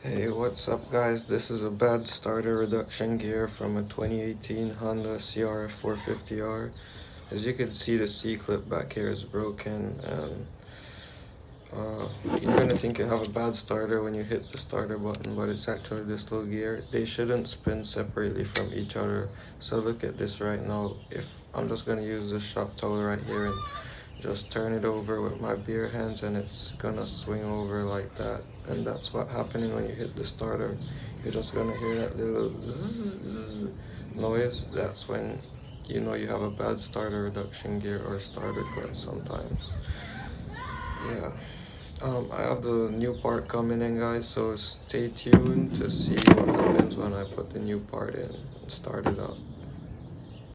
Hey, what's up guys? This is a bad starter reduction gear from a 2018 Honda crf450R. As you can see, the C-clip back here is broken, and you're gonna think you have a bad starter when you hit the starter button, but it's actually this little gear. They shouldn't spin separately from each other. So look at this right now. If I'm just gonna use this shop towel right here and just turn it over with my bare hands, and it's gonna swing over like that. And that's what happening when you hit the starter. You're just gonna hear that little zzz, zzz noise. That's when you know you have a bad starter reduction gear or starter clip sometimes. Yeah. I have the new part coming in, guys, so stay tuned to see what happens when I put the new part in and start it up.